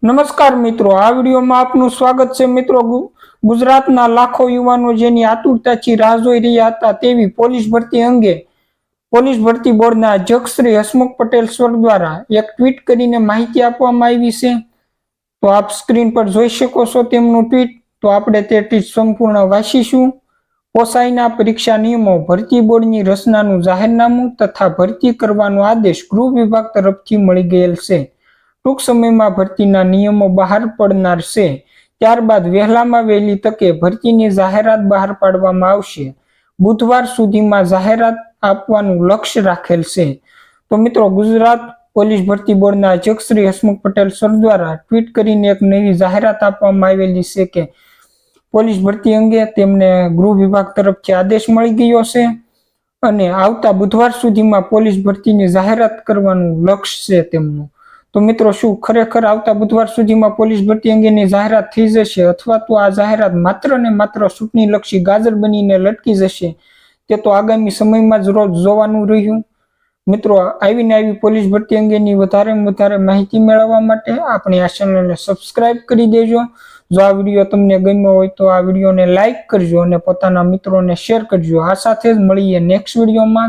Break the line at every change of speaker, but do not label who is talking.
નમસ્કાર મિત્રો, આ વિડીયોમાં આપનું સ્વાગત છે મિત્રો। ગુજરાતના લાખો યુવાનો જેની આતુરતાથી રાહ જોઈ રહ્યા હતા તેવી પોલીસ ભરતી અંગે પોલીસ ભરતી બોર્ડના અધ્યક્ષ શ્રી હસમુખ પટેલ સર દ્વારા એક ટ્વીટ કરીને માહિતી આપવામાં આવી છે। તો આપ સ્ક્રીન પર જોઈ શકો છો તેમનું ટ્વીટ। તો આપણે તે ટ્વીટ સંપૂર્ણ વાંચીશું। પોસાઈના પરીક્ષા નિયમો, ભરતી બોર્ડની રચનાનું જાહેરનામું તથા ભરતી કરવાનો આદેશ ગૃહ વિભાગ તરફથી મળી ગયેલ છે। ટૂંક સમયમાં ભરતીના નિયમો બહાર પડનાર છે, ત્યારબાદ વહેલામાં વહેલી તકે ભરતીની જાહેરાત બહાર પાડવામાં આવશે। બુધવાર સુધીમાં જાહેરાત આપવાનું લક્ષ્ય રાખેલ છે। તો મિત્રો, ગુજરાત પોલીસ ભરતી બોર્ડના અધ્યક્ષ શ્રી હસમુખ પટેલ સર દ્વારા ટ્વીટ કરીને એક નવી જાહેરાત આપવામાં આવેલી છે કે પોલીસ ભરતી અંગે તેમને ગૃહ વિભાગ તરફથી આદેશ મળી ગયો છે અને આવતા બુધવાર સુધીમાં પોલીસ ભરતીની જાહેરાત કરવાનું લક્ષ્ય છે તેમનું। તો મિત્રો, શું ખરેખર આવતા બુધવાર સુધીમાં પોલીસ ભરતી અંગેની જાહેરાત થઈ જશે અથવા તો આ જાહેરાત માત્ર ને માત્ર ચૂંટણીલક્ષી ગાજર બનીને લટકી જશે, તે તો આગામી સમયમાં જ જોવાનું રહ્યું। મિત્રો, આવી પોલીસ ભરતી અંગેની વધારે માહિતી મેળવવા માટે આપણી આ ચેનલને સબસ્ક્રાઇબ કરી દેજો। જો આ વિડીયો તમને ગમ્યો હોય તો આ વિડીયોને લાઈક કરજો અને પોતાના મિત્રોને શેર કરજો। આ સાથે જ મળીએ નેક્સ્ટ વિડીયોમાં।